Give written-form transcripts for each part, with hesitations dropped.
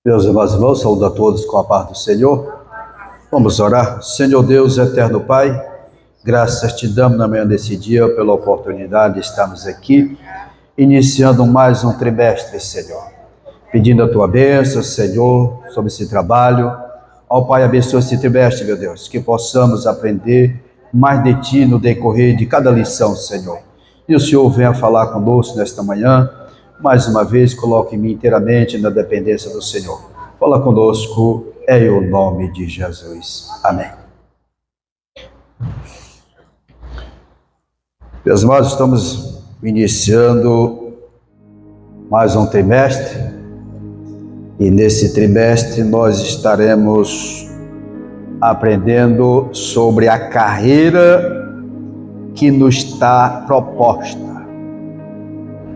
Meus irmãos, saúdo a todos com a paz do Senhor. Vamos orar. Senhor Deus, eterno Pai, graças te damos na manhã desse dia pela oportunidade de estarmos aqui, iniciando mais um trimestre, Senhor. Pedindo a tua bênção, Senhor, sobre esse trabalho. Ó Pai, abençoa esse trimestre, meu Deus, que possamos aprender mais de ti no decorrer de cada lição, Senhor. E o Senhor venha falar conosco nesta manhã. Mais uma vez, coloque-me inteiramente na dependência do Senhor. Fala conosco, em o nome de Jesus. Amém. Meus irmãos, estamos iniciando mais um trimestre. E nesse trimestre nós estaremos aprendendo sobre a carreira que nos está proposta,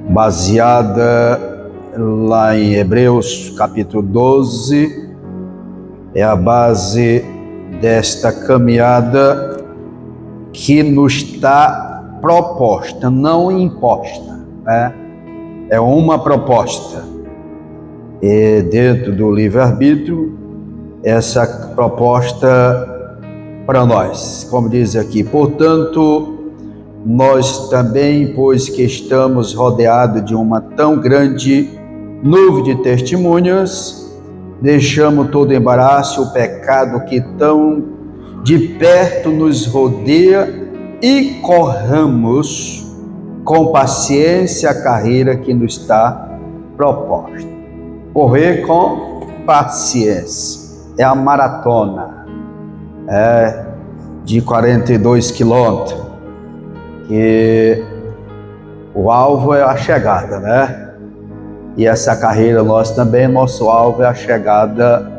baseada lá em Hebreus capítulo 12, é a base desta caminhada que nos está proposta, não imposta, né? É uma proposta. E dentro do livre-arbítrio, essa proposta para nós, como diz aqui, portanto, nós também, pois que estamos rodeados de uma tão grande nuvem de testemunhas, deixamos todo embaraço, o pecado que tão de perto nos rodeia e corramos com paciência a carreira que nos está proposta. Correr com paciência. É a maratona, de 42 quilômetros. Que o alvo é a chegada, né? E essa carreira nossa também, nosso alvo é a chegada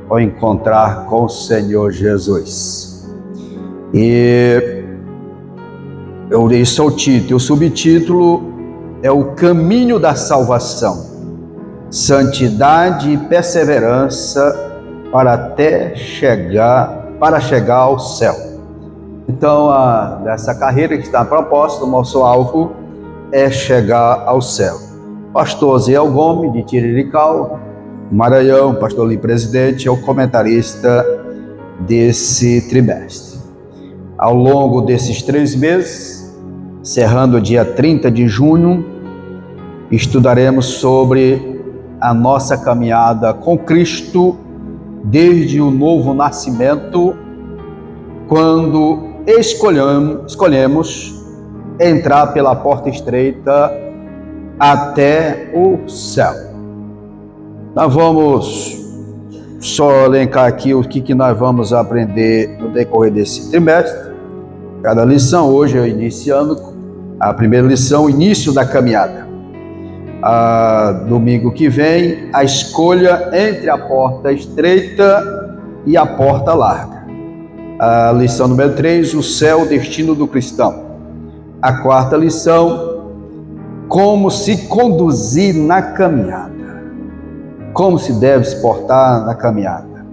ao encontrar com o Senhor Jesus. E esse é o título. O subtítulo é o caminho da salvação, santidade e perseverança para chegar ao céu. Então, nessa carreira que está proposta, o nosso alvo é chegar ao céu. Pastor Ziel Gomes, de Tirirical, Maranhão, pastor ali presidente, é o comentarista desse trimestre. Ao longo desses 3 meses, encerrando o dia 30 de junho, estudaremos sobre a nossa caminhada com Cristo, desde o novo nascimento, quando escolhemos entrar pela porta estreita até o céu. Nós vamos só elencar aqui o que nós vamos aprender no decorrer desse trimestre. Cada lição, hoje eu iniciando a primeira lição, o início da caminhada. Domingo que vem, a escolha entre a porta estreita e a porta larga. A lição número 3, o céu, o destino do cristão. A quarta lição, como se conduzir na caminhada. Como se deve se portar na caminhada.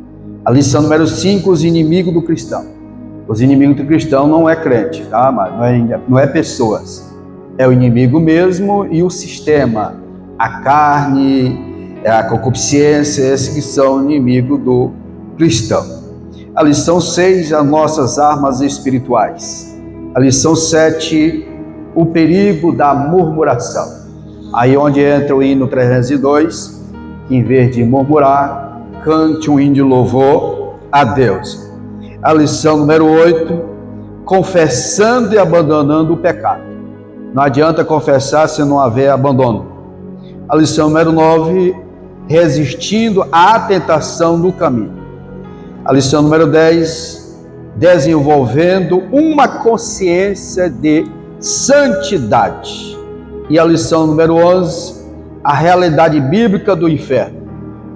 A lição número 5, os inimigos do cristão. Os inimigos do cristão não é crente, tá? Mas não é pessoas. É o inimigo mesmo e o sistema. A carne, a concupiscência, esses que são inimigos do cristão. A lição 6, as nossas armas espirituais. A lição 7, o perigo da murmuração. Aí onde entra o hino 302, que em vez de murmurar, cante um hino de louvor a Deus. A lição número 8, confessando e abandonando o pecado. Não adianta confessar se não houver abandono. A lição número 9, resistindo à tentação do caminho. A lição número 10, desenvolvendo uma consciência de santidade. E a lição número 11, a realidade bíblica do inferno.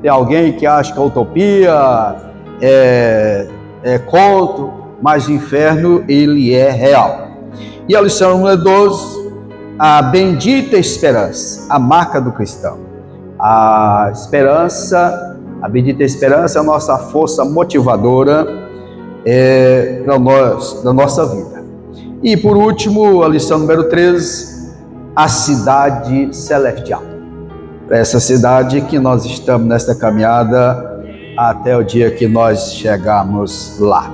Tem alguém que acha que a utopia é conto, mas o inferno ele é real. E a lição número 12, a bendita esperança, a marca do cristão. A esperança, a bendita esperança é a nossa força motivadora para nós, da nossa vida. E por último, a lição número 13, a cidade celestial. para essa cidade que nós estamos nesta caminhada até o dia que nós chegarmos lá.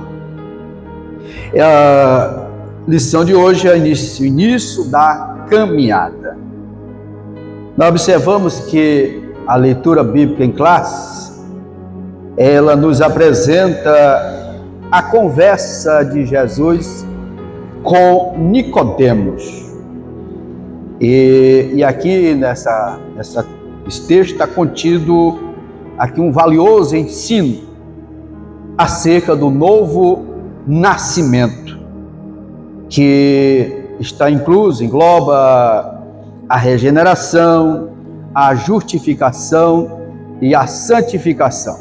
A lição de hoje é o início da caminhada. Nós observamos que a leitura bíblica em classe, ela nos apresenta a conversa de Jesus com Nicodemos. E aqui nesse texto está contido aqui um valioso ensino acerca do novo nascimento, que está incluso, engloba a regeneração, a justificação e a santificação.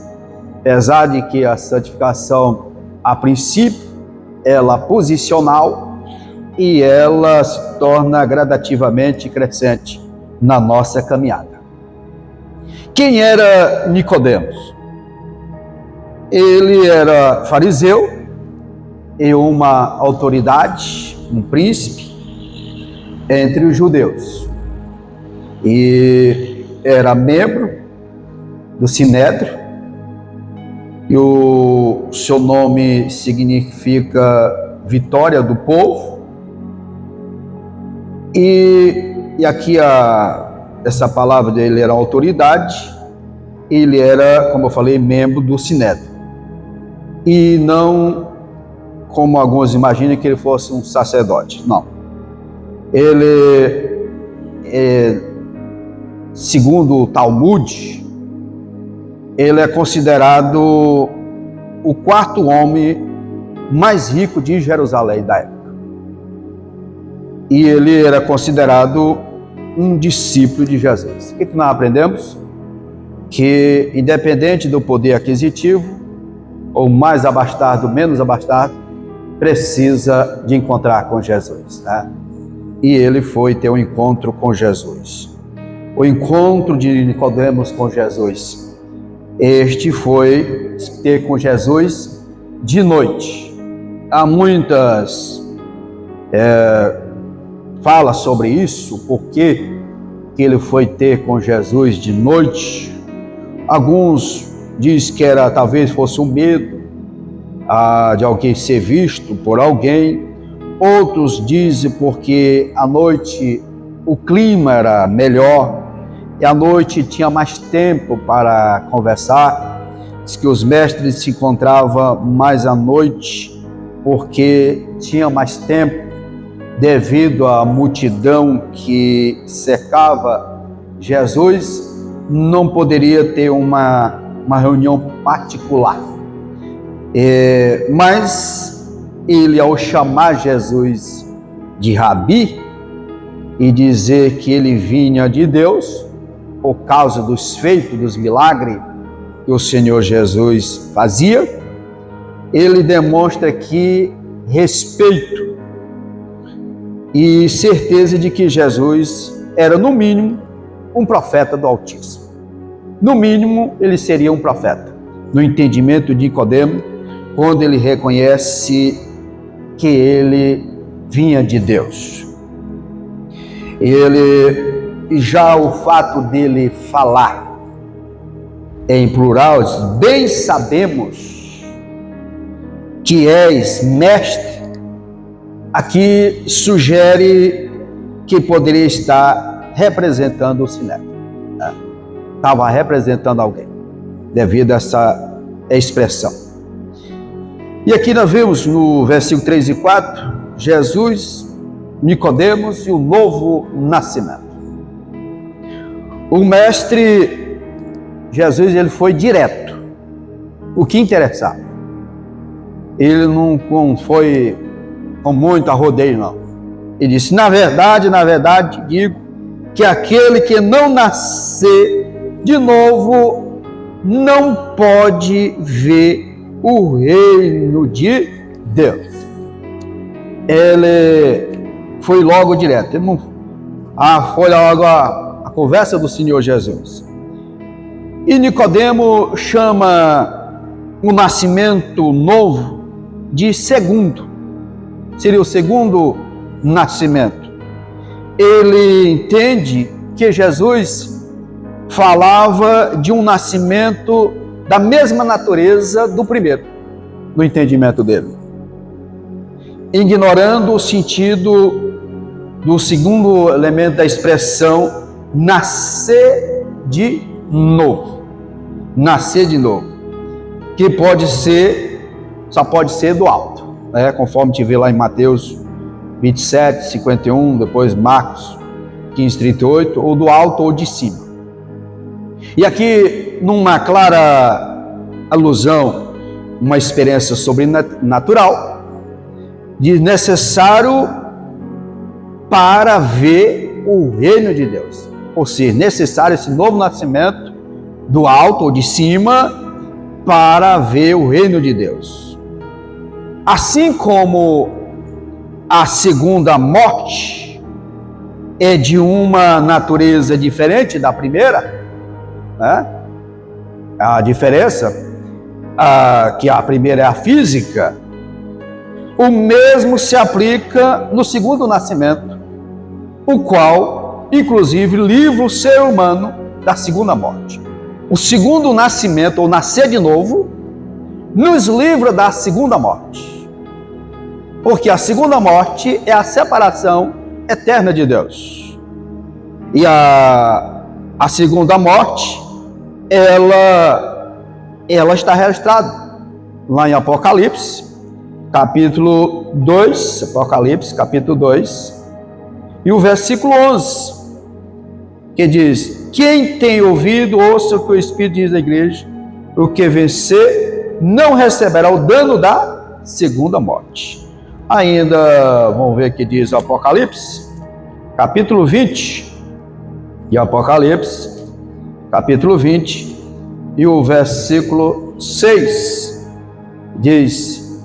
Apesar de que a santificação, a princípio, ela é posicional e ela se torna gradativamente crescente na nossa caminhada. Quem era Nicodemos? Ele era fariseu e uma autoridade, um príncipe entre os judeus. E era membro do Sinédrio, e o seu nome significa vitória do povo. E aqui essa palavra dele era autoridade, ele era, como eu falei, membro do Sinédrio. E não, como alguns imaginam, que ele fosse um sacerdote, não. Ele, segundo o Talmud, ele é considerado o quarto homem mais rico de Jerusalém da época. E ele era considerado um discípulo de Jesus. O que nós aprendemos? Que independente do poder aquisitivo, ou mais abastado, menos abastado, precisa de encontrar com Jesus, né? E ele foi ter um encontro com Jesus. O encontro de Nicodemos com Jesus, este foi ter com Jesus de noite. Há muitas falas sobre isso, porque que ele foi ter com Jesus de noite. Alguns dizem que talvez fosse um medo de alguém ser visto por alguém. Outros dizem porque à noite o clima era melhor e à noite tinha mais tempo para conversar. Diz que os mestres se encontravam mais à noite porque tinha mais tempo devido à multidão que cercava Jesus. Não poderia ter uma reunião particular. Mas ele, ao chamar Jesus de Rabi e dizer que ele vinha de Deus por causa dos feitos, dos milagres que o Senhor Jesus fazia, ele demonstra aqui respeito e certeza de que Jesus era, no mínimo, um profeta do Altíssimo. No mínimo, ele seria um profeta. No entendimento de Nicodemo, quando ele reconhece que ele vinha de Deus. Já o fato dele falar em plural, bem sabemos que és mestre, aqui sugere que poderia estar representando o Sinédrio. Estava representando alguém, devido a essa expressão. E aqui nós vemos no versículo 3 e 4, Jesus, Nicodemos e o novo nascimento. O mestre Jesus, ele foi direto, o que interessava. Ele não foi com muito arrodeio, não. Ele disse, na verdade, digo que aquele que não nascer de novo não pode ver o reino de Deus. Ele foi logo direto. Ele não, foi logo a conversa do Senhor Jesus. E Nicodemo chama o nascimento novo de segundo. Seria o segundo nascimento. Ele entende que Jesus falava de um nascimento da mesma natureza do primeiro, no entendimento dele, ignorando o sentido do segundo elemento da expressão nascer de novo. Nascer de novo, que só pode ser do alto, né? Conforme te vê lá em Mateus 27, 51, depois Marcos 15, 38, ou do alto ou de cima. E aqui, numa clara alusão, uma experiência sobrenatural, de necessário para ver o reino de Deus. Ou seja, necessário esse novo nascimento do alto ou de cima para ver o reino de Deus. Assim como a segunda morte é de uma natureza diferente da primeira, né? A diferença que a primeira é a física, o mesmo se aplica no segundo nascimento, o qual, inclusive, livra o ser humano da segunda morte. O segundo nascimento, ou nascer de novo, nos livra da segunda morte. Porque a segunda morte é a separação eterna de Deus. E a segunda morte, ela está registrada lá em Apocalipse, capítulo 2, Apocalipse, capítulo 2, e o versículo 11, que diz: quem tem ouvido, ouça o que o Espírito diz à igreja, o que vencer não receberá o dano da segunda morte. Ainda, vamos ver o que diz o Apocalipse, capítulo 20, e Apocalipse, capítulo 20, e o versículo 6, diz: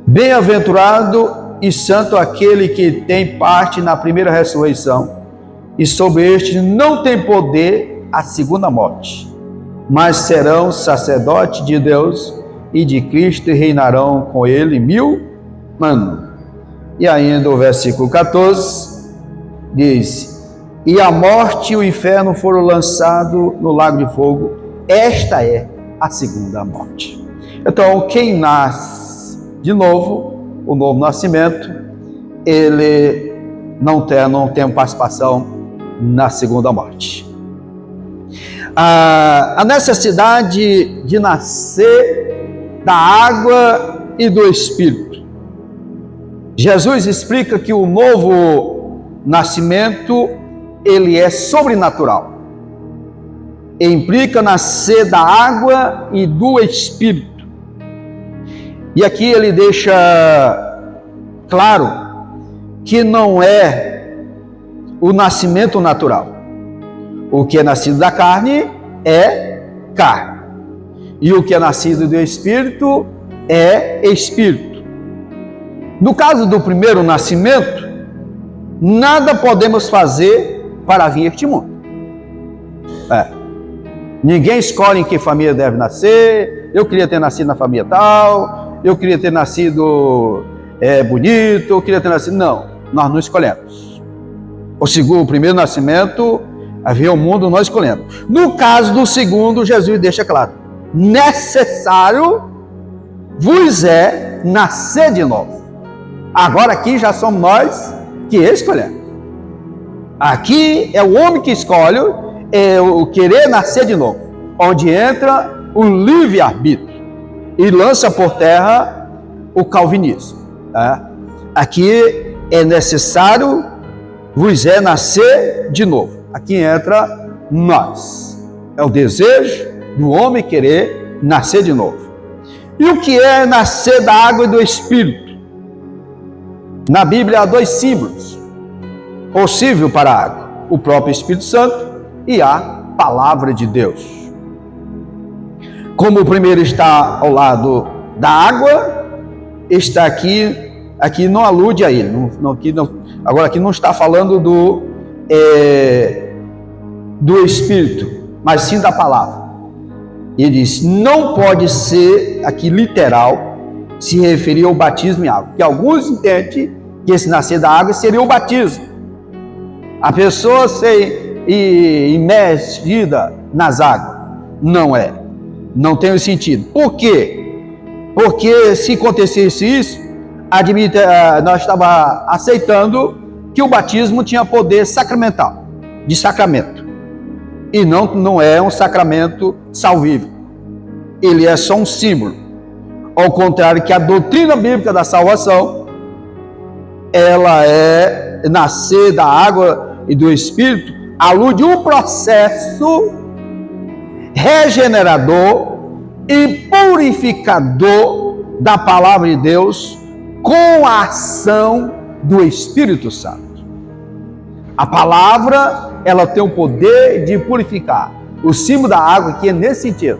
bem-aventurado e santo aquele que tem parte na primeira ressurreição, e sobre este não tem poder a segunda morte, mas serão sacerdotes de Deus e de Cristo e reinarão com ele 1000 anos. E ainda o versículo 14 diz: e a morte e o inferno foram lançados no lago de fogo. Esta é a segunda morte. Então, quem nasce de novo, o novo nascimento, ele não tem participação na segunda morte. A necessidade de nascer da água e do Espírito. Jesus explica que o novo nascimento, ele é sobrenatural. Implica nascer da água e do Espírito. E aqui ele deixa claro que não é o nascimento natural. O que é nascido da carne é carne. E o que é nascido do Espírito é Espírito. No caso do primeiro nascimento, nada podemos fazer para vir a este mundo. Ninguém escolhe em que família deve nascer. Eu queria ter nascido na família tal, eu queria ter nascido bonito, eu queria ter nascido... Não, nós não escolhemos. O primeiro nascimento, havia o mundo, nós escolhemos. No caso do segundo, Jesus deixa claro: necessário vos é nascer de novo. Agora aqui já somos nós que escolhemos. Aqui é o homem que escolhe, é o querer nascer de novo, onde entra o livre-arbítrio e lança por terra o calvinismo. Aqui é necessário vos é nascer de novo. Aqui entra nós. É o desejo do homem querer nascer de novo. E o que é nascer da água e do Espírito? Na Bíblia há dois símbolos possíveis para a água: o próprio Espírito Santo e a Palavra de Deus. Como o primeiro está ao lado da água, está aqui não alude a ele. Agora aqui não está falando do Espírito, mas sim da Palavra. Ele diz: não pode ser aqui literal se referir ao batismo em água, porque alguns entendem que esse nascer da água seria o batismo. A pessoa imergida nas águas. Não é. Não tem sentido. Por quê? Porque se acontecesse isso, nós estávamos aceitando que o batismo tinha poder sacramental, de sacramento. E não é um sacramento salvífico. Ele é só um símbolo. Ao contrário que a doutrina bíblica da salvação, ela é nascer da água e do Espírito, à luz de um processo regenerador e purificador da palavra de Deus com a ação do Espírito Santo. A palavra, ela tem o poder de purificar. O símbolo da água aqui é nesse sentido.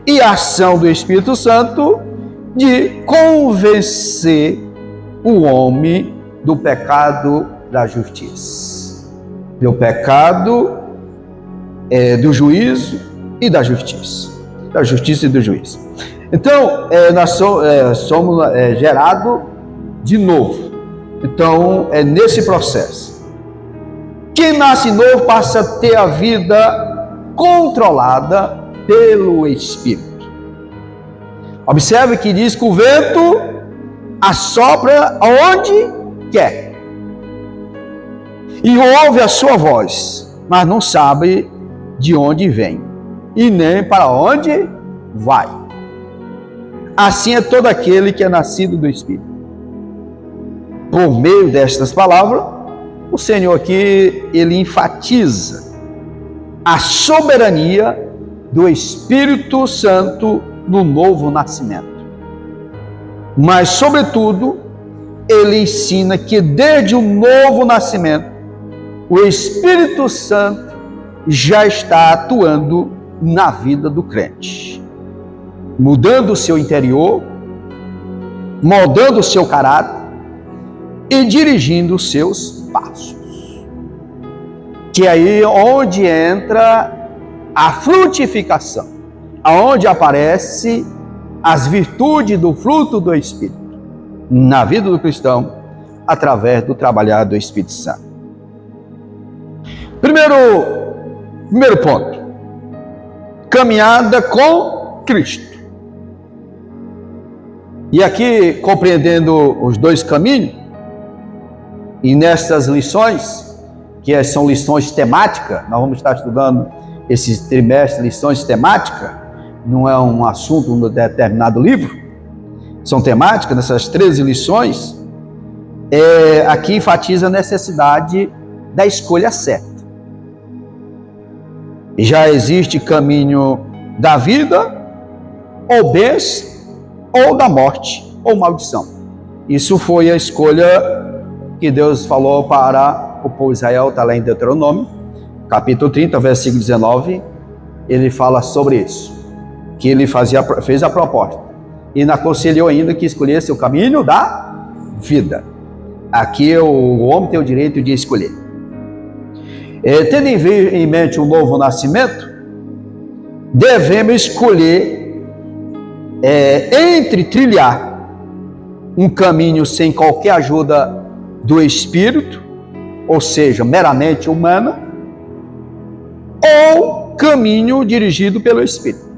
E a ação do Espírito Santo de convencer o homem do pecado, da justiça. Do pecado, do juízo e da justiça. Da justiça e do juízo. Então, nós somos gerados de novo. Então, é nesse processo. Quem nasce novo passa a ter a vida controlada pelo Espírito. Observe que diz que o vento assopra onde quer. E ouve a sua voz, mas não sabe de onde vem e nem para onde vai. Assim é todo aquele que é nascido do Espírito. Por meio destas palavras, o Senhor aqui, ele enfatiza a soberania do Espírito Santo no novo nascimento. Mas, sobretudo, ele ensina que desde o novo nascimento, o Espírito Santo já está atuando na vida do crente, mudando o seu interior, moldando o seu caráter e dirigindo os seus passos. Que é aí onde entra a frutificação, aonde aparece as virtudes do fruto do Espírito na vida do cristão, através do trabalhar do Espírito Santo. Primeiro ponto, caminhada com Cristo. E aqui, compreendendo os dois caminhos, e nestas lições, que são lições temáticas, nós vamos estar estudando esses trimestres, lições temáticas, não é um assunto de um determinado livro, são temáticas, nessas 13 lições, aqui enfatiza a necessidade da escolha certa. Já existe caminho da vida, ou bênção, ou da morte, ou maldição. Isso foi a escolha que Deus falou para o povo de Israel, está lá em Deuteronômio, capítulo 30, versículo 19, ele fala sobre isso, que ele fez a proposta, e não aconselhou ainda que escolhesse o caminho da vida. Aqui o homem tem o direito de escolher. Tendo em mente o novo nascimento, devemos escolher entre trilhar um caminho sem qualquer ajuda do Espírito, ou seja, meramente humana, ou caminho dirigido pelo Espírito,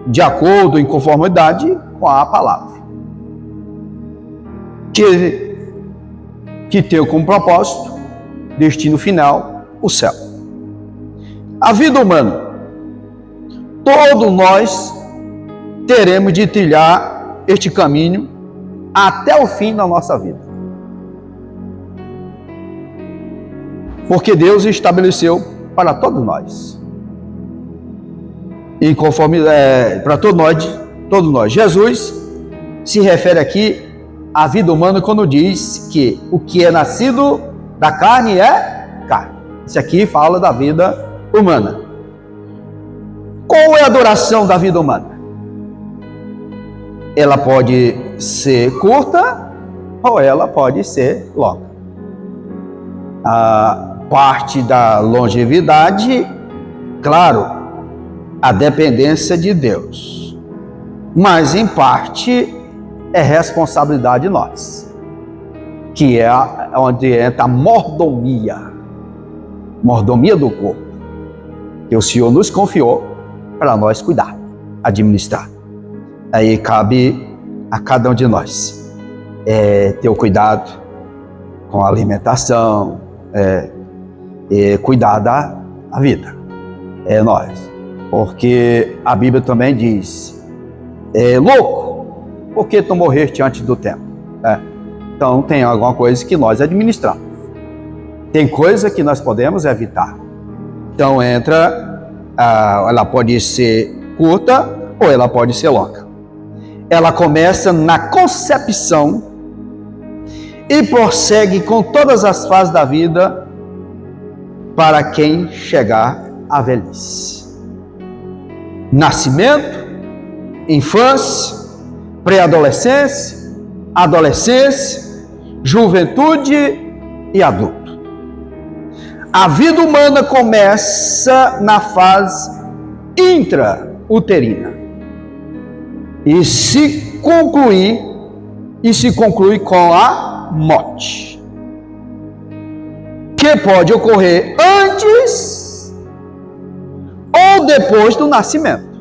de acordo, em conformidade com a palavra, que tem como propósito, destino final, o céu. A vida humana, todos nós teremos de trilhar este caminho até o fim da nossa vida. Porque Deus estabeleceu para todos nós. E conforme para todos nós. Jesus se refere aqui à vida humana quando diz que o que é nascido da carne é carne. Isso aqui fala da vida humana. Qual é a duração da vida humana? Ela pode ser curta ou ela pode ser longa. A parte da longevidade, claro, a dependência de Deus, mas em parte é responsabilidade nossa, que é onde entra a mordomia do corpo, que o Senhor nos confiou para nós cuidar, administrar. Aí cabe a cada um de nós ter o cuidado com a alimentação, cuidar da vida. É nós. Porque a Bíblia também diz, louco, por que tu morreste antes do tempo? Então tem alguma coisa que nós administramos. Tem coisa que nós podemos evitar. Então ela pode ser curta ou ela pode ser longa. Ela começa na concepção e prossegue com todas as fases da vida para quem chegar à velhice. Nascimento, infância, pré-adolescência, adolescência, juventude e adulto. A vida humana começa na fase intrauterina e se conclui com a morte, que pode ocorrer antes ou depois do nascimento.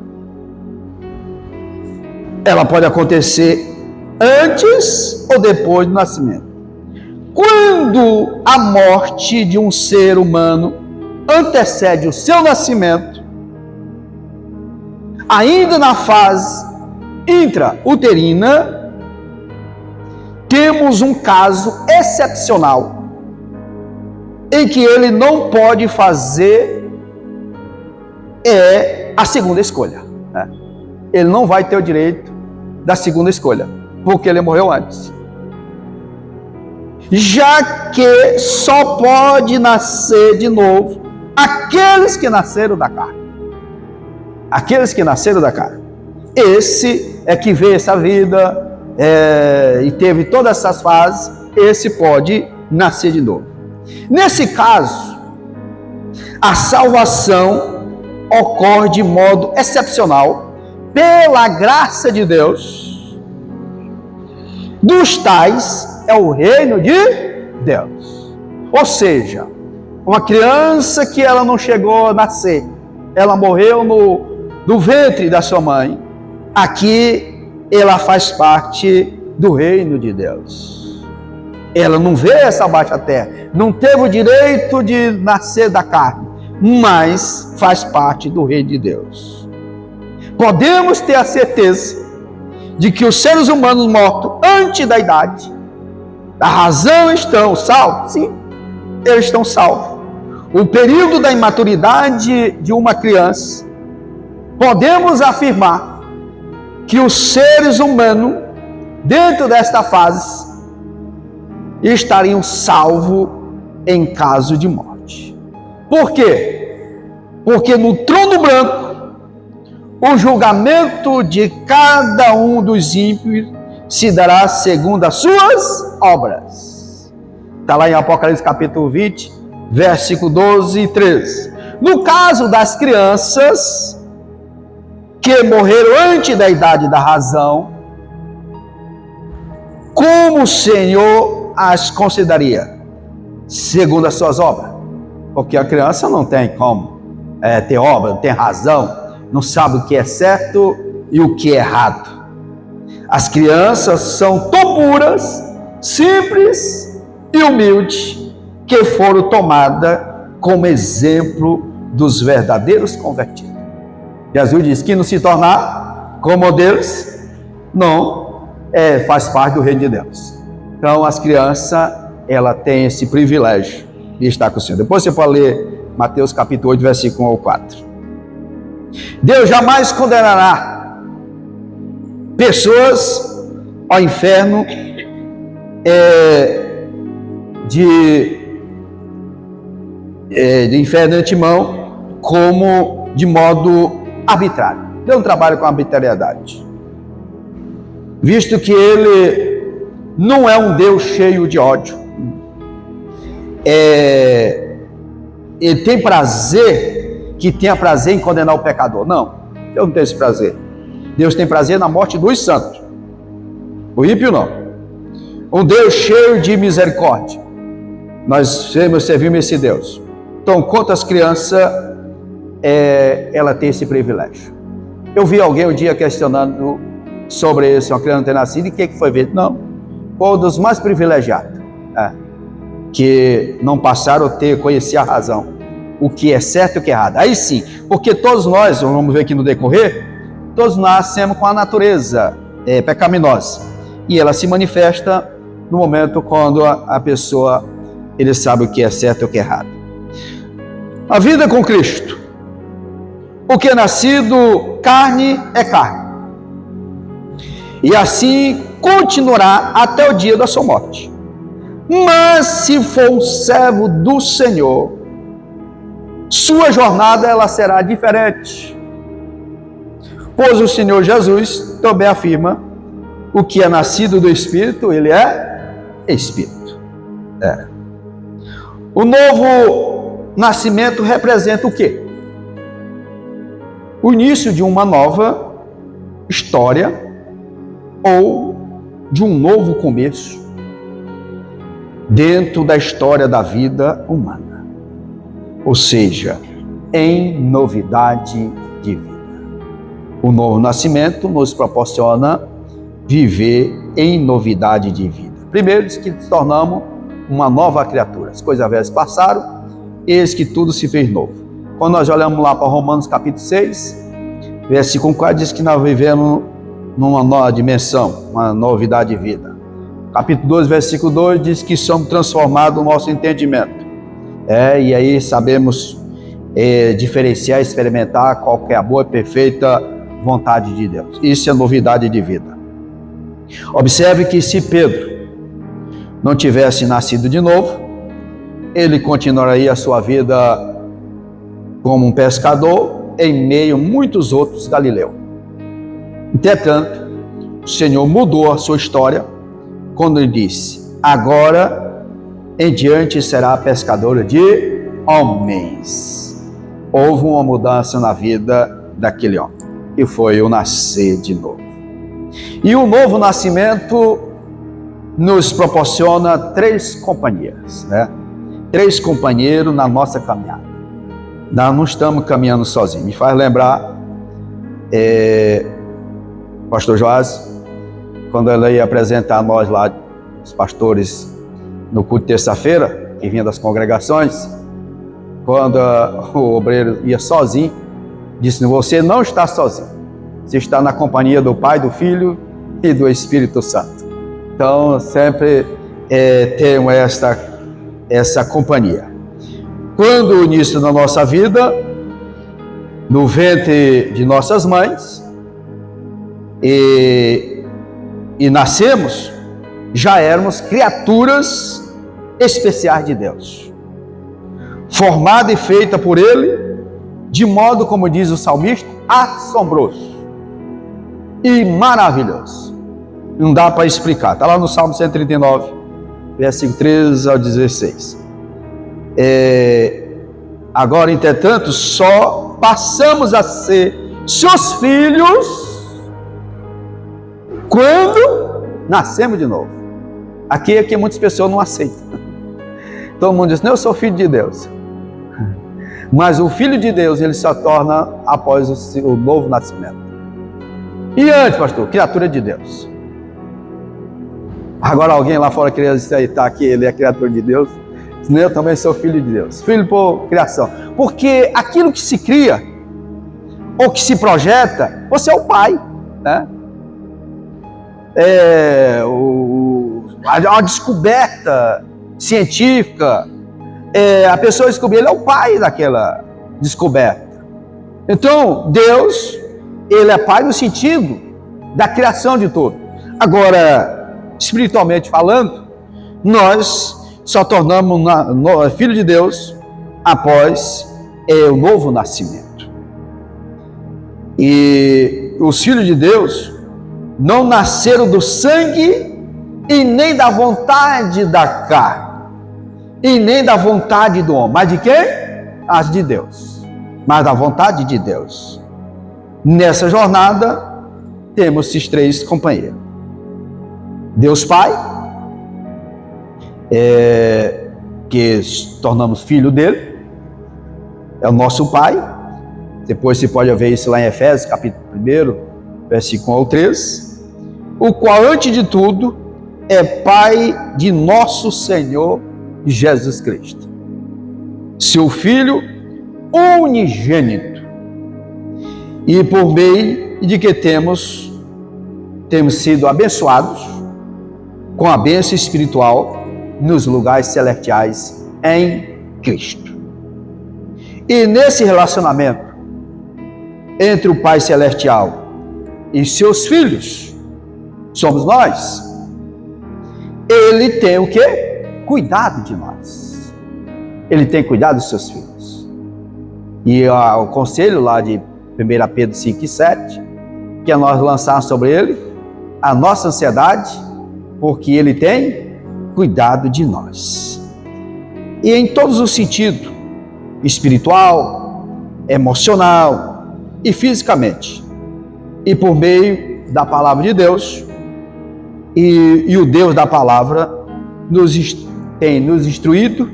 Ela pode acontecer antes ou depois do nascimento. Quando a morte de um ser humano antecede o seu nascimento, ainda na fase intrauterina, temos um caso excepcional em que ele não pode fazer a segunda escolha. Ele não vai ter o direito da segunda escolha, porque ele morreu antes. Já que só pode nascer de novo aqueles que nasceram da carne. Aqueles que nasceram da carne. Esse é que veio essa vida e teve todas essas fases, esse pode nascer de novo. Nesse caso, a salvação ocorre de modo excepcional, pela graça de Deus. Dos tais é o reino de Deus. Ou seja, uma criança que ela não chegou a nascer, ela morreu no ventre da sua mãe, aqui ela faz parte do reino de Deus. Ela não veio essa baixa terra, não teve o direito de nascer da carne, mas faz parte do reino de Deus. Podemos ter a certeza de que os seres humanos mortos antes da idade, da razão, estão salvos? Sim, eles estão salvos. O período da imaturidade de uma criança, podemos afirmar que os seres humanos, dentro desta fase, estariam salvos em caso de morte. Por quê? Porque no trono branco, o julgamento de cada um dos ímpios se dará segundo as suas obras. Está lá em Apocalipse capítulo 20, versículo 12 e 13. No caso das crianças que morreram antes da idade da razão, como o Senhor as consideraria? Segundo as suas obras. Porque a criança não tem como ter obra, não tem razão, não sabe o que é certo e o que é errado. As crianças são tão puras, simples e humildes, que foram tomadas como exemplo dos verdadeiros convertidos. Jesus disse que não se tornar como modelos, não faz parte do reino de Deus. Então as crianças, ela tem esse privilégio de estar com o Senhor. Depois você pode ler Mateus capítulo 8, versículo 1 ao 4. Deus jamais condenará pessoas ao inferno de inferno de antemão, como de modo arbitrário. Deus não trabalha com arbitrariedade, visto que Ele não é um Deus cheio de ódio. Ele tem prazer, que tenha prazer em condenar o pecador. Não, Deus não tem esse prazer. Deus tem prazer na morte dos santos. O ímpio não. Um Deus cheio de misericórdia. Nós servimos esse Deus. Então, quantas crianças ela tem esse privilégio? Eu vi alguém um dia questionando sobre isso, uma criança ter nascido, e o que foi ver? Não, foi um dos mais privilegiados, que não passaram a conhecer a razão, o que é certo e o que é errado. Aí sim, porque todos nós, vamos ver aqui no decorrer, todos nascemos com a natureza pecaminosa, e ela se manifesta no momento quando a pessoa, ele sabe o que é certo e o que é errado. A vida com Cristo, o que é nascido carne é carne, e assim continuará até o dia da sua morte. Mas se for um servo do Senhor, sua jornada ela será diferente, pois o Senhor Jesus também afirma: o que é nascido do Espírito, ele é Espírito. O novo nascimento representa o quê? O início de uma nova história ou de um novo começo dentro da história da vida humana. Ou seja, em novidade de vida. O novo nascimento nos proporciona viver em novidade de vida. Primeiro, diz que nos tornamos uma nova criatura. As coisas velhas passaram, eis que tudo se fez novo. Quando nós olhamos lá para Romanos capítulo 6, versículo 4, diz que nós vivemos numa nova dimensão, uma novidade de vida. Capítulo 2, versículo 2, diz que somos transformados no nosso entendimento. E aí sabemos diferenciar, experimentar qual é a boa e perfeita vontade de Deus. Isso é novidade de vida. Observe que se Pedro não tivesse nascido de novo, ele continuaria a sua vida como um pescador em meio a muitos outros galileus. Entretanto, o Senhor mudou a sua história quando ele disse: agora em diante será pescadora de homens. Houve uma mudança na vida daquele homem, e foi o nascer de novo. E o novo nascimento nos proporciona 3 companhias, Três companheiros na nossa caminhada. Nós não estamos caminhando sozinhos. Me faz lembrar, pastor Joás, quando ele ia apresentar a nós lá, os pastores, no culto de terça-feira, que vinha das congregações, quando o obreiro ia sozinho, disse: você não está sozinho, você está na companhia do Pai, do Filho e do Espírito Santo. Então, sempre temos essa companhia. Quando o início da nossa vida, no ventre de nossas mães, e nascemos, já éramos criaturas especiais de Deus, formada e feita por Ele, de modo, como diz o salmista, assombroso e maravilhoso. Não dá para explicar. Está lá no Salmo 139, versículo 13 ao 16. Agora, entretanto, só passamos a ser seus filhos quando nascemos de novo. Aqui muitas pessoas não aceitam. Todo mundo diz: não, eu sou filho de Deus. Mas o filho de Deus, ele só torna após o novo nascimento. E antes, pastor, criatura de Deus. Agora alguém lá fora queria aceitar que ele é criatura de Deus. Eu também sou filho de Deus. Filho por criação. Porque aquilo que se cria, ou que se projeta, você é o pai, a descoberta científica, a pessoa descobriu, ele é o pai daquela descoberta. Então, Deus, ele é pai no sentido da criação de tudo. Agora, espiritualmente falando, nós só tornamos filho de Deus após o novo nascimento. E os filhos de Deus não nasceram do sangue e nem da vontade da carne, e nem da vontade do homem. Mas de quem? As de Deus. Mas da vontade de Deus. Nessa jornada, temos esses 3 companheiros. Deus Pai, porque tornamos filho dele, é o nosso Pai. Depois você pode ver isso lá em Efésios, capítulo 1, versículo 1 ao 13. O qual, antes de tudo, é Pai de nosso Senhor Jesus Cristo, seu Filho unigênito, e por meio de que temos sido abençoados com a bênção espiritual nos lugares celestiais em Cristo. E nesse relacionamento entre o Pai Celestial e seus filhos, somos nós, ele tem o quê? Cuidado de nós. Ele tem cuidado dos seus filhos. E o conselho lá de 1 Pedro 5 e 7, que é nós lançarmos sobre ele a nossa ansiedade, porque ele tem cuidado de nós. E em todos os sentidos, espiritual, emocional e fisicamente. E por meio da palavra de Deus, e o Deus da palavra tem nos instruído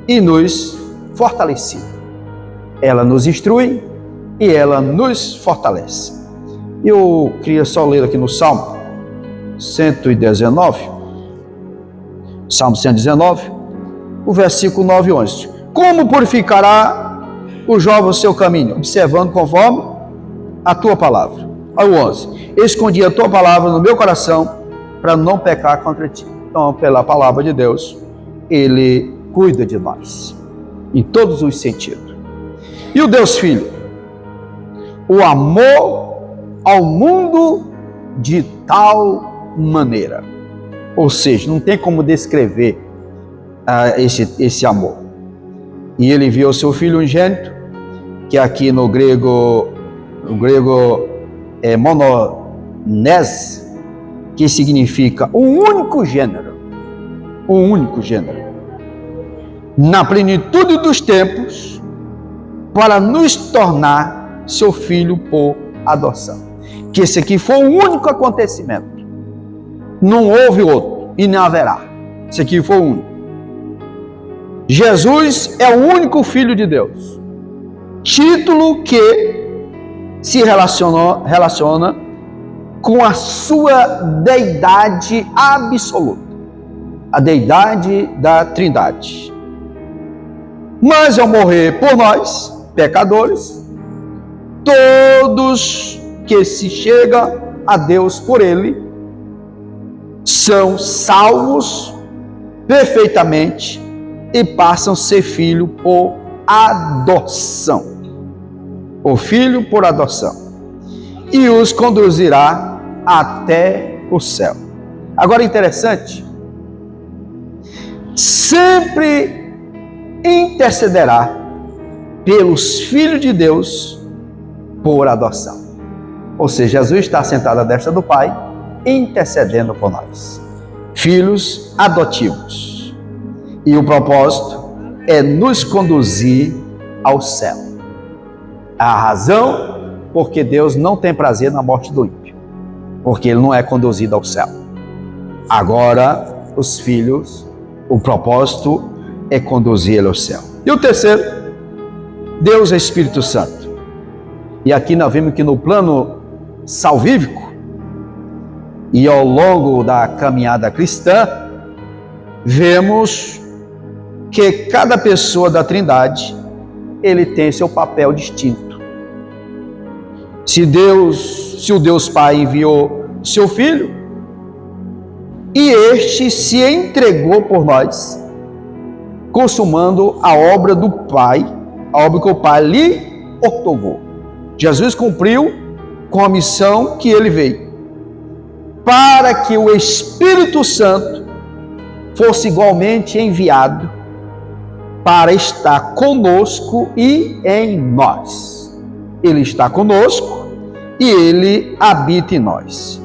e nos fortalecido. Ela nos instrui e ela nos fortalece. Eu queria só ler aqui no Salmo 119, Salmo 119, o versículo 9 e 11. Como purificará o jovem o seu caminho? Observando conforme a tua palavra. Aí o 11. Escondi a tua palavra no meu coração para não pecar contra ti. Então, pela palavra de Deus, ele cuida de nós em todos os sentidos. E o Deus Filho, o amor ao mundo de tal maneira. Ou seja, não tem como descrever esse amor. E ele enviou seu Filho unigênito, que aqui no grego é mononés, que significa um único gênero, na plenitude dos tempos, para nos tornar seu filho por adoção. Que esse aqui foi o único acontecimento, não houve outro e não haverá. Esse aqui foi o único. Jesus é o único Filho de Deus, título que se relaciona com a sua deidade absoluta, a deidade da Trindade. Mas ao morrer por nós, pecadores, todos que se chegam a Deus por ele são salvos perfeitamente e passam a ser filho por adoção. O filho por adoção. E os conduzirá até o céu. Agora interessante, sempre intercederá pelos filhos de Deus por adoção. Ou seja, Jesus está sentado à destra do Pai, intercedendo por nós, filhos adotivos. E o propósito é nos conduzir ao céu. A razão, porque Deus não tem prazer na morte do ímpio, porque ele não é conduzido ao céu. Agora, os filhos, o propósito é conduzir ele ao céu. E o terceiro, Deus é Espírito Santo. E aqui nós vimos que no plano salvífico e ao longo da caminhada cristã, vemos que cada pessoa da Trindade, ele tem seu papel distinto. Se o Deus Pai enviou seu Filho, e este se entregou por nós, consumando a obra do Pai, a obra que o Pai lhe outorgou. Jesus cumpriu com a missão que ele veio, para que o Espírito Santo fosse igualmente enviado para estar conosco e em nós. Ele está conosco e ele habita em nós.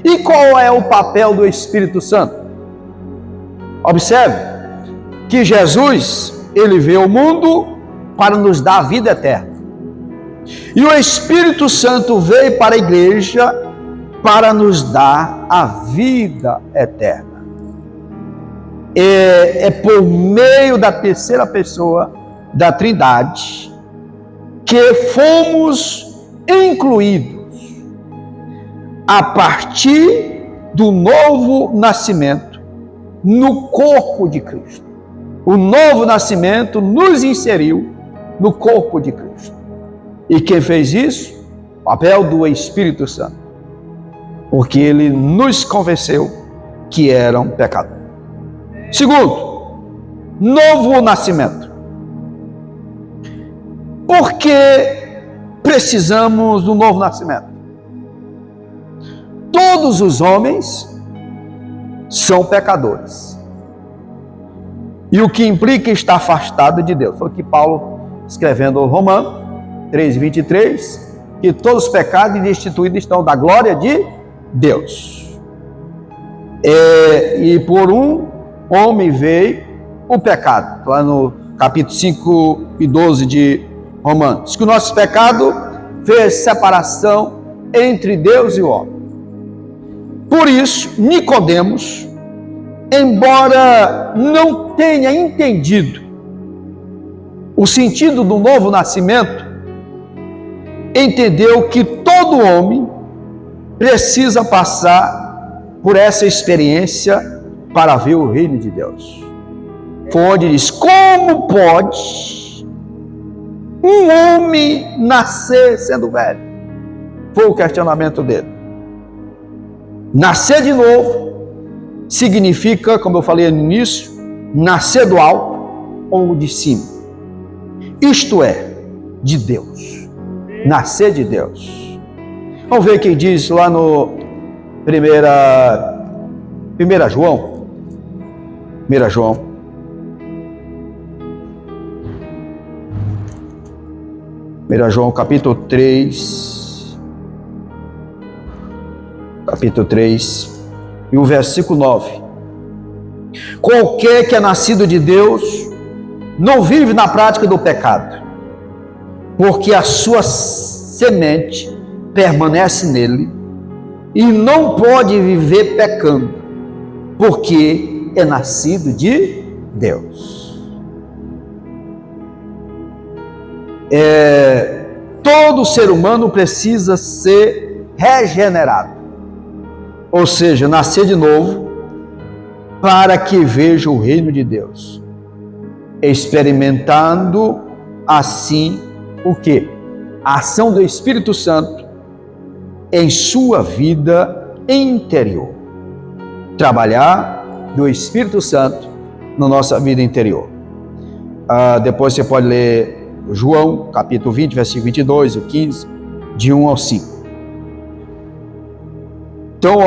E qual é o papel do Espírito Santo? Observe que Jesus, ele veio ao mundo para nos dar a vida eterna. E o Espírito Santo veio para a igreja para nos dar a vida eterna. é por meio da terceira pessoa da Trindade que fomos incluídos a partir do novo nascimento no corpo de Cristo. O novo nascimento nos inseriu no corpo de Cristo. E quem fez isso? O papel do Espírito Santo. Porque ele nos convenceu que eram pecadores. Segundo, novo nascimento. Por que precisamos do novo nascimento? Todos os homens são pecadores. E o que implica estar afastado de Deus. Foi o que Paulo, escrevendo aos Romanos 3:23, que todos os pecados e destituídos estão da glória de Deus. E por um homem veio o pecado. Lá no capítulo 5:12 de Romanos. Diz que o nosso pecado fez separação entre Deus e o homem. Por isso, Nicodemos, embora não tenha entendido o sentido do novo nascimento, entendeu que todo homem precisa passar por essa experiência para ver o reino de Deus. Foi onde diz: como pode um homem nascer sendo velho? Foi o questionamento dele. Nascer de novo significa, como eu falei no início, nascer do alto ou de cima. Isto é, de Deus. Nascer de Deus. Vamos ver quem diz lá no 1 João. 1 João. João capítulo 3. Capítulo 3. E o versículo 9. Qualquer que é nascido de Deus não vive na prática do pecado, porque a sua semente permanece nele e não pode viver pecando, porque é nascido de Deus. Todo ser humano precisa ser regenerado, ou seja, nascer de novo, para que veja o reino de Deus, experimentando assim o quê? A ação do Espírito Santo em sua vida interior. Trabalhar do Espírito Santo na nossa vida interior. Depois você pode ler João, capítulo 20, versículo 22, o 15, de 1 ao 5. Então,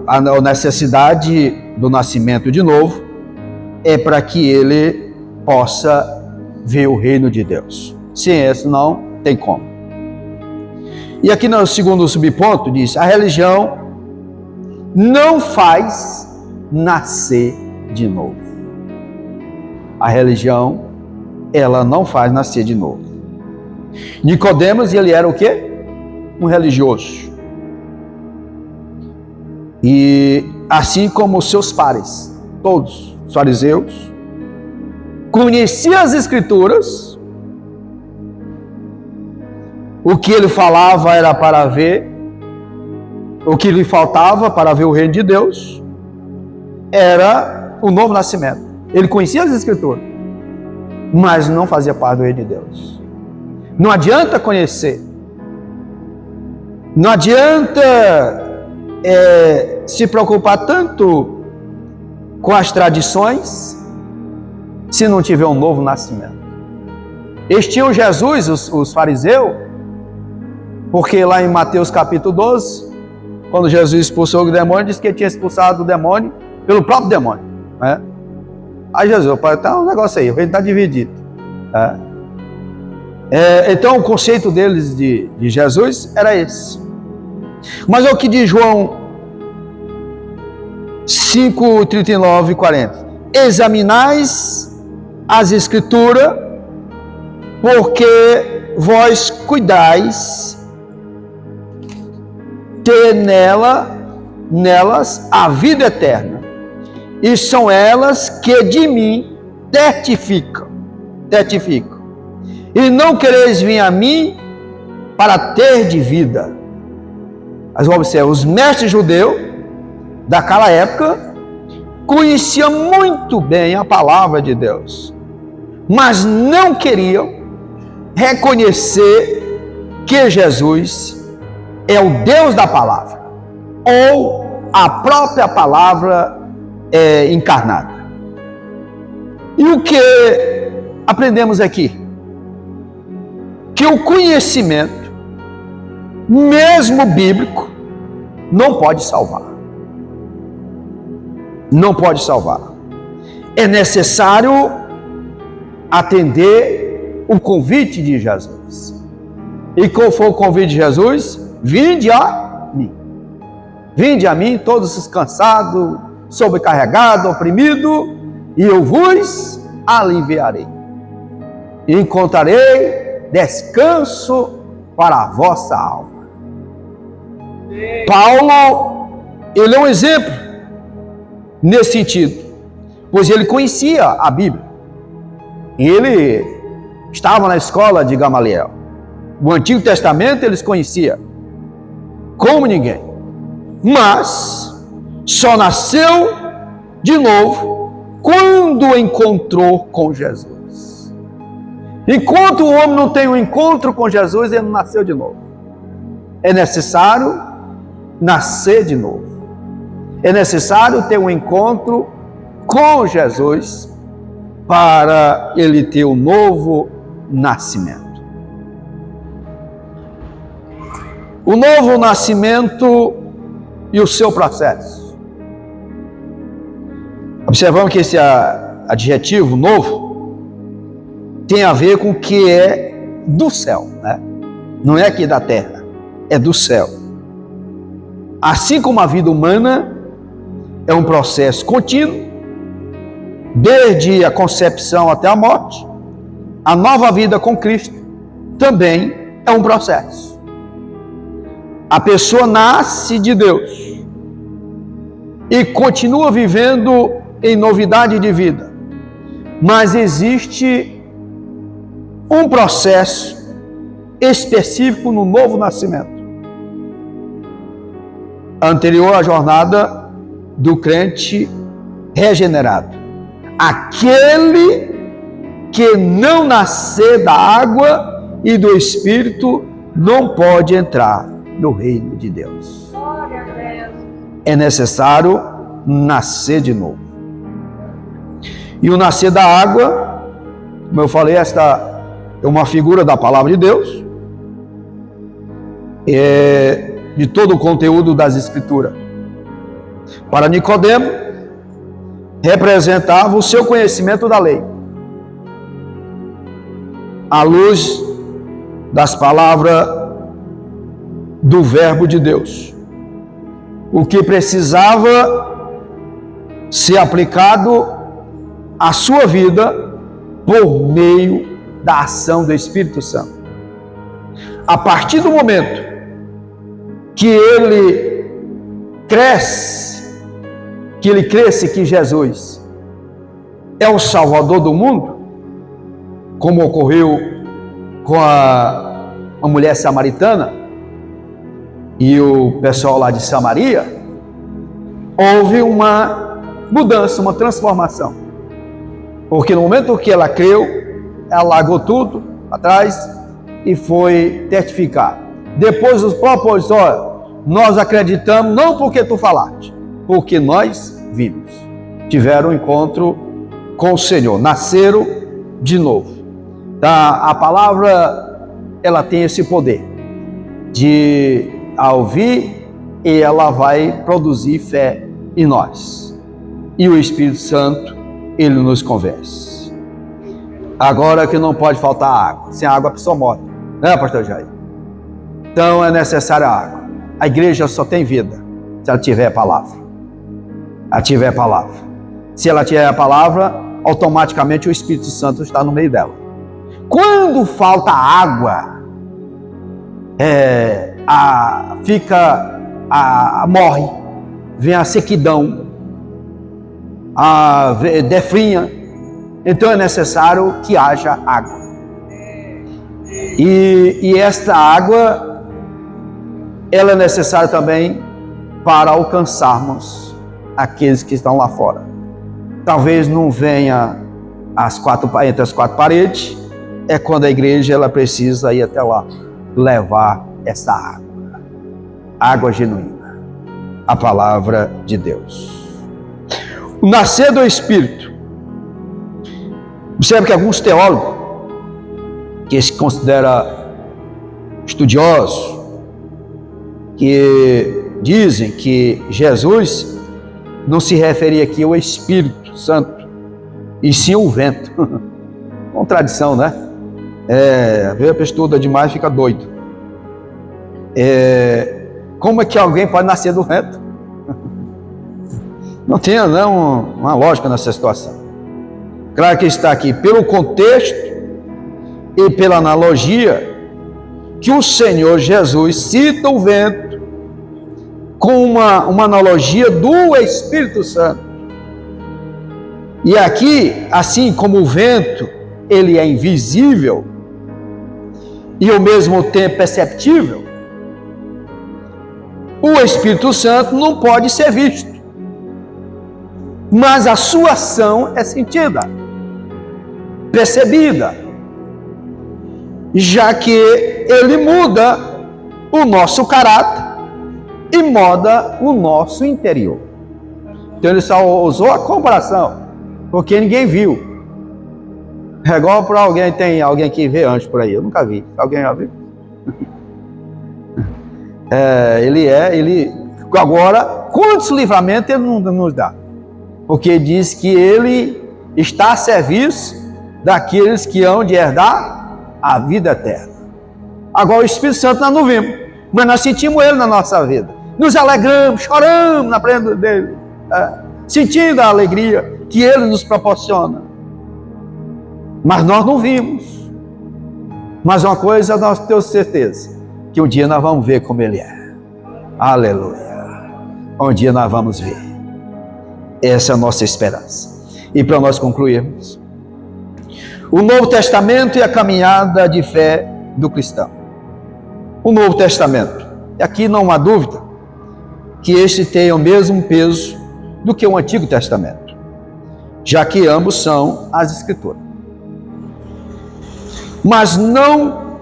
a necessidade do nascimento de novo é para que ele possa ver o reino de Deus. Sem esse, não tem como. E aqui no segundo subponto diz: a religião não faz nascer de novo. A religião, ela não faz nascer de novo. Nicodemos, ele era o quê? Um religioso. E assim como os seus pares, todos os fariseus, conheciam as Escrituras. O que ele falava era para ver, o que lhe faltava para ver o reino de Deus, era o novo nascimento. Ele conhecia as Escrituras, mas não fazia parte do reino de Deus. Não adianta conhecer, não adianta se preocupar tanto com as tradições, se não tiver um novo nascimento. Eles tinham Jesus, os fariseus, porque lá em Mateus capítulo 12, quando Jesus expulsou o demônio, disse que ele tinha expulsado o demônio pelo próprio demônio, né? Aí Jesus, tá um negócio aí, o reino está dividido. Então o conceito deles de Jesus era esse. Mas é o que diz João 5, 39 e 40. Examinais as Escrituras, porque vós cuidais ter nelas a vida eterna, e são elas que de mim testificam. E não quereis vir a mim para ter de vida. Mas observa, os mestres judeus daquela época conheciam muito bem a palavra de Deus, mas não queriam reconhecer que Jesus é o Deus da palavra, ou a própria palavra encarnada. E o que aprendemos aqui? Que o conhecimento, mesmo bíblico, não pode salvar. Não pode salvar. É necessário atender o convite de Jesus. E qual foi o convite de Jesus? Vinde a mim. Vinde a mim, todos os cansados, sobrecarregados, oprimidos, e eu vos aliviarei. E encontrarei descanso para a vossa alma. Paulo, ele é um exemplo nesse sentido, pois ele conhecia a Bíblia. Ele estava na escola de Gamaliel. O Antigo Testamento eles conheciam como ninguém. Mas só nasceu de novo quando encontrou com Jesus. Enquanto o homem não tem um encontro com Jesus, ele não nasceu de novo. É necessário nascer de novo. É necessário ter um encontro com Jesus para ele ter um novo nascimento. O novo nascimento e o seu processo. Observamos que esse adjetivo novo tem a ver com o que é do céu, né? Não é aqui da terra, é do céu. Assim como a vida humana é um processo contínuo, desde a concepção até a morte, a nova vida com Cristo também é um processo. A pessoa nasce de Deus e continua vivendo em novidade de vida, mas existe um processo específico no novo nascimento, anterior à jornada do crente regenerado. Aquele que não nascer da água e do Espírito não pode entrar no reino de Deus. É necessário nascer de novo. E o nascer da água, como eu falei, esta é uma figura da palavra de Deus, de todo o conteúdo das Escrituras. Para Nicodemo, representava o seu conhecimento da lei, à luz das palavras do verbo de Deus, o que precisava ser aplicado à sua vida por meio da ação do Espírito Santo. A partir do momento que ele cresce que Jesus é o Salvador do mundo, como ocorreu com a mulher samaritana e o pessoal lá de Samaria, houve uma mudança, uma transformação. Porque no momento que ela creu, ela largou tudo atrás e foi testificar. Depois os próprios, nós acreditamos, não porque tu falaste, porque nós vimos. Tiveram um encontro com o Senhor, nasceram de novo. A palavra, ela tem esse poder de ouvir e ela vai produzir fé em nós. E o Espírito Santo, ele nos convence. Agora que não pode faltar água. Sem água a pessoa morre, né, pastor Jair? Então é necessária água. A igreja só tem vida se ela tiver a palavra. Se ela tiver a palavra, automaticamente o Espírito Santo está no meio dela. Quando falta água, morre, vem a sequidão. definha. Então é necessário que haja água. E esta água, ela é necessária também para alcançarmos aqueles que estão lá fora. Talvez não venha entre as quatro paredes, é quando a igreja ela precisa ir até lá, levar essa água, água genuína, a palavra de Deus. O nascer do Espírito. Observe que alguns teólogos, que se considera estudiosos, que dizem que Jesus não se referia aqui ao Espírito Santo, e sim ao vento. Contradição, né? A pessoa estuda demais e fica doido. Como é que alguém pode nascer do vento? Não tem uma lógica nessa situação. Claro que está aqui pelo contexto e pela analogia que o Senhor Jesus cita o vento com uma analogia do Espírito Santo. E aqui, assim como o vento, ele é invisível e ao mesmo tempo perceptível, o Espírito Santo não pode ser visto, mas a sua ação é sentida, percebida, já que ele muda o nosso caráter e muda o nosso interior. Então ele só usou a comparação, porque ninguém viu. É igual para tem alguém que vê anjo por aí, eu nunca vi. Alguém já viu? Agora, quantos livramentos ele não nos dá? Porque diz que ele está a serviço daqueles que hão de herdar a vida eterna. Agora o Espírito Santo nós não vimos, mas nós sentimos ele na nossa vida. Nos alegramos, choramos na presença dele, sentindo a alegria que ele nos proporciona. Mas nós não vimos. Mas uma coisa nós temos certeza, que um dia nós vamos ver como ele é. Aleluia. Um dia nós vamos ver. Essa é a nossa esperança. E para nós concluirmos, o Novo Testamento e a caminhada de fé do cristão. O Novo Testamento. E aqui não há dúvida que este tem o mesmo peso do que o Antigo Testamento, já que ambos são as Escrituras. Mas não,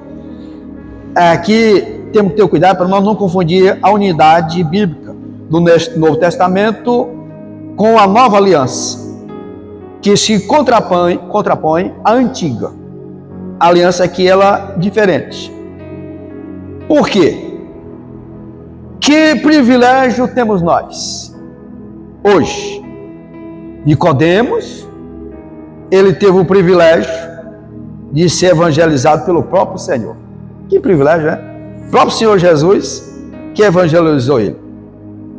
aqui temos que ter cuidado para nós não confundir a unidade bíblica do Novo Testamento com a Nova Aliança, que se contrapõe à Antiga. A aliança aqui ela é diferente. Por quê? Que privilégio temos nós hoje? Nicodemos, ele teve o privilégio de ser evangelizado pelo próprio Senhor. Que privilégio, né? O próprio Senhor Jesus que evangelizou ele.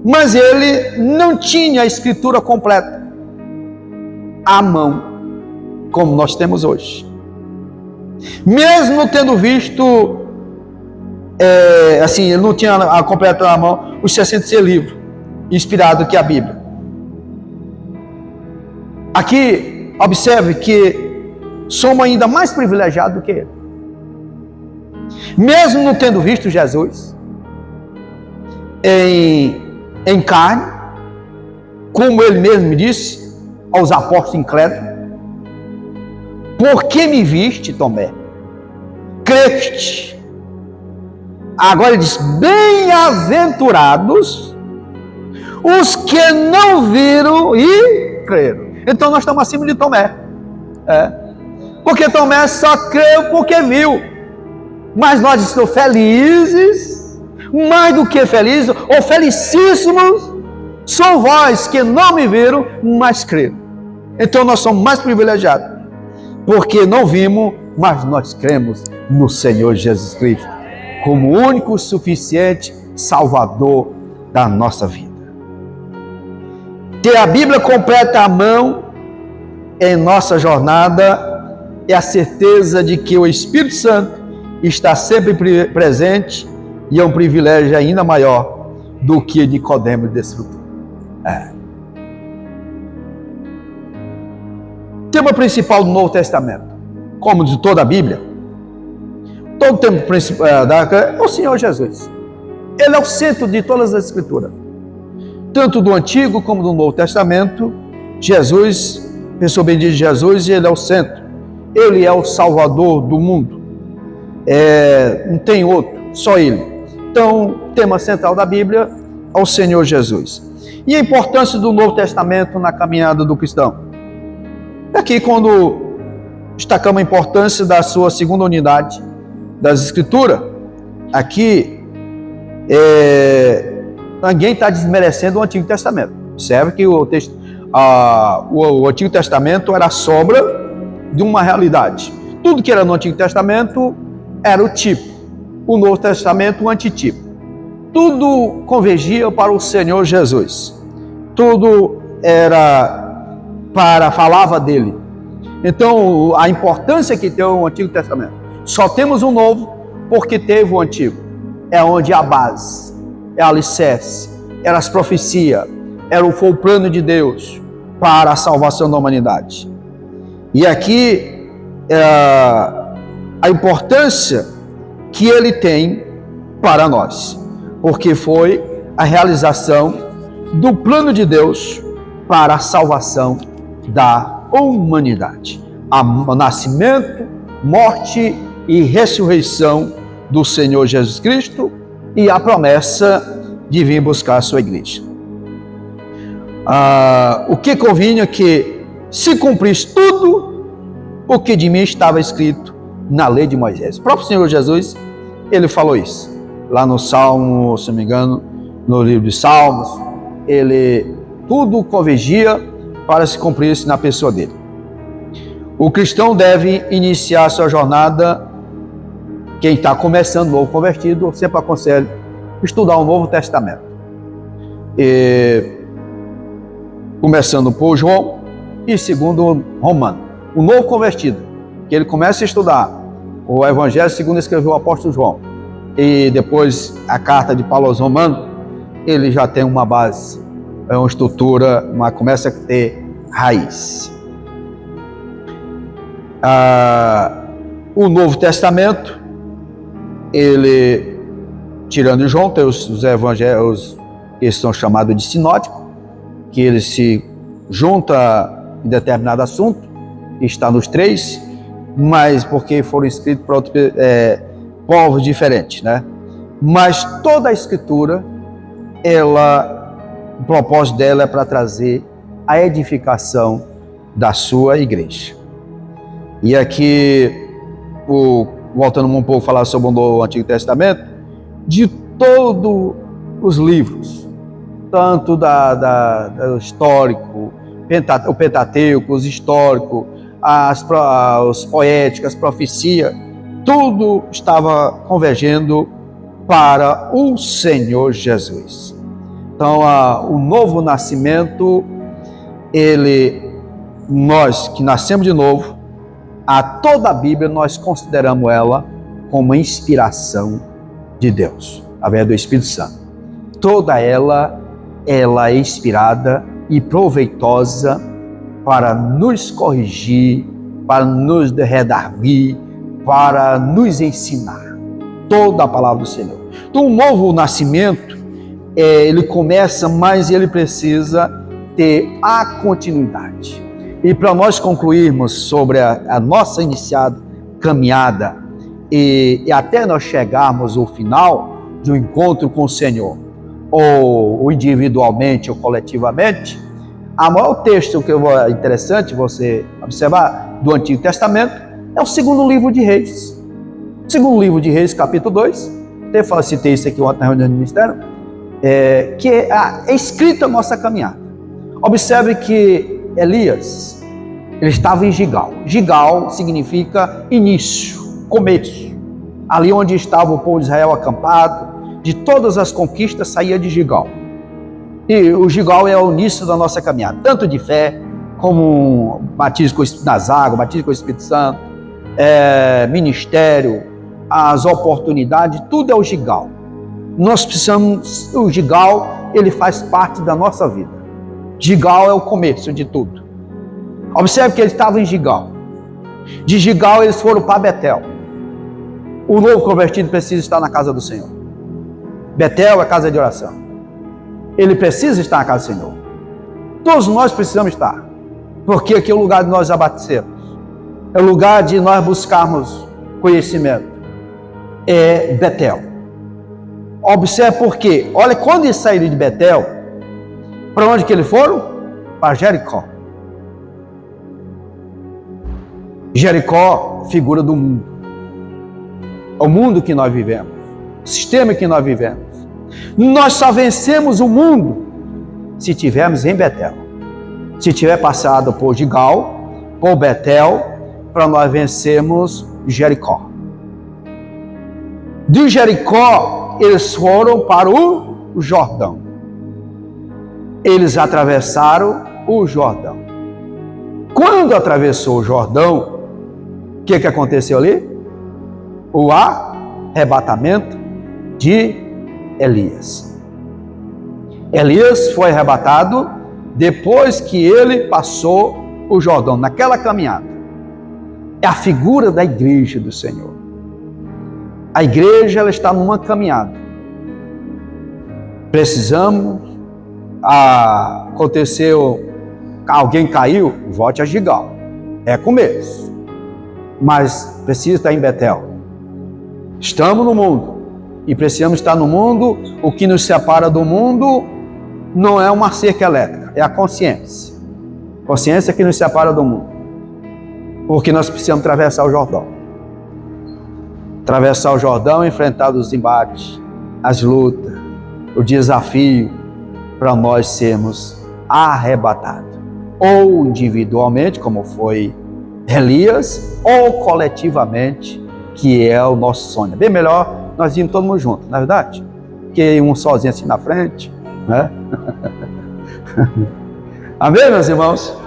Mas ele não tinha a Escritura completa à mão, como nós temos hoje. Mesmo tendo visto, ele não tinha a completa na mão, os 66 livros inspirados que é a Bíblia. Aqui, observe que somos ainda mais privilegiados do que ele. Mesmo não tendo visto Jesus em carne, como ele mesmo disse aos apóstolos incrédulos: por que me viste, Tomé? Creste. Agora ele diz: bem-aventurados os que não viram e creram. Então nós estamos acima de Tomé. Porque Tomé só creu porque viu. Mas nós estamos felizes, mais do que felizes, ou felicíssimos, são vós que não me viram, mas creram. Então nós somos mais privilegiados, porque não vimos, mas nós cremos no Senhor Jesus Cristo, como o único suficiente Salvador da nossa vida. Ter a Bíblia completa à mão em nossa jornada é a certeza de que o Espírito Santo está sempre presente, e é um privilégio ainda maior do que Nicodemos desfrutou. tema principal do Novo Testamento, como de toda a Bíblia, todo o tema principal é o Senhor Jesus. Ele é o centro de todas as Escrituras. Tanto do Antigo como do Novo Testamento, Jesus, pessoa bendita de Jesus, ele é o centro. Ele é o Salvador do mundo. Não tem outro, só Ele. Então, o tema central da Bíblia é o Senhor Jesus. E a importância do Novo Testamento na caminhada do cristão. Aqui, quando destacamos a importância da sua segunda unidade das Escrituras, aqui ninguém está desmerecendo o Antigo Testamento. Observe que o Antigo Testamento era a sombra de uma realidade. Tudo que era no Antigo Testamento era o tipo, o Novo Testamento o antitipo. Tudo convergia para o Senhor Jesus. Tudo falava dele. Então, a importância que tem o Antigo Testamento. Só temos um novo porque teve o Antigo. É onde a base, é a alicerce, era as profecias, foi o plano de Deus para a salvação da humanidade. E aqui a importância que ele tem para nós, porque foi a realização do plano de Deus para a salvação da humanidade. O nascimento, morte e ressurreição do Senhor Jesus Cristo e a promessa de vir buscar a sua igreja. O que convinha que se cumprisse tudo o que de mim estava escrito na lei de Moisés. O próprio Senhor Jesus, ele falou isso. Lá no Salmo, se não me engano, no livro de Salmos, tudo convergia para se cumprisse na pessoa dele. O cristão deve iniciar sua jornada. Quem está começando, novo convertido, eu sempre aconselho estudar o Novo Testamento. Começando por João e segundo Romano. O novo convertido, que ele começa a estudar o Evangelho segundo escreveu o apóstolo João e depois a carta de Paulo aos Romanos, ele já tem uma base, uma estrutura, começa a ter raiz. O Novo Testamento, ele, tirando João, tem os evangelhos, eles são chamados de sinóticos, que eles se juntam em determinado assunto, está nos três, mas porque foram escritos para outros povos diferentes, né? Mas toda a Escritura, o propósito dela é para trazer a edificação da sua igreja. E aqui, voltando um pouco a falar sobre o Antigo Testamento, de todos os livros, tanto do histórico, o Pentateuco, os históricos, os poéticos, as profecias, tudo estava convergendo para o Senhor Jesus. Então, o novo nascimento, nós que nascemos de novo, toda a Bíblia nós consideramos ela como inspiração de Deus, através do Espírito Santo. Toda ela é inspirada e proveitosa para nos corrigir, para nos redarguir, para nos ensinar. Toda a palavra do Senhor. Então, o novo nascimento, ele começa, mas ele precisa ter a continuidade. E para nós concluirmos sobre a nossa iniciada caminhada e até nós chegarmos ao final de um encontro com o Senhor, ou individualmente ou coletivamente, o maior texto que é interessante você observar do Antigo Testamento é o segundo livro de Reis. Segundo livro de Reis, capítulo 2, até citei isso aqui ontem na reunião do ministério, que é escrito a nossa caminhada. Observe que Elias, ele estava em Gigal. Gigal significa início, começo. Ali onde estava o povo de Israel acampado, de todas as conquistas saía de Gigal. E o Gigal é o início da nossa caminhada, tanto de fé, como batismo nas águas, batismo com o Espírito Santo, ministério, as oportunidades, tudo é o Gigal. Nós precisamos, o Gigal, ele faz parte da nossa vida. Gigal é o começo de tudo. Observe que eles estavam em Gigal. De Gigal eles foram para Betel. O novo convertido precisa estar na casa do Senhor. Betel é casa de oração. Ele precisa estar na casa do Senhor. Todos nós precisamos estar. Porque aqui é o lugar de nós abatecermos. É o lugar de nós buscarmos conhecimento. É Betel. Observe por quê. Olha, quando eles saíram de Betel, para onde que eles foram? Para Jericó. Jericó, figura do mundo. O mundo que nós vivemos. O sistema que nós vivemos. Nós só vencemos o mundo se estivermos em Betel. Se tiver passado por Gigal, por Betel, para nós vencermos Jericó. De Jericó, eles foram para o Jordão. Eles atravessaram o Jordão. Quando atravessou o Jordão, o que aconteceu ali? O arrebatamento de Elias. Elias foi arrebatado depois que ele passou o Jordão, naquela caminhada. É a figura da igreja do Senhor. A igreja, ela está numa caminhada. Precisamos, aconteceu, alguém caiu, volte a Gigal. É começo. Mas precisa estar em Betel. Estamos no mundo. E precisamos estar no mundo. O que nos separa do mundo não é uma cerca elétrica, é a consciência. Consciência que nos separa do mundo. Porque nós precisamos atravessar o Jordão. Atravessar o Jordão, enfrentar os embates, as lutas, o desafio para nós sermos arrebatados. Ou individualmente, como foi Elias, ou coletivamente, que é o nosso sonho. Bem melhor nós irmos todo mundo junto, não é verdade? Que um sozinho assim na frente, né? Amém, meus irmãos?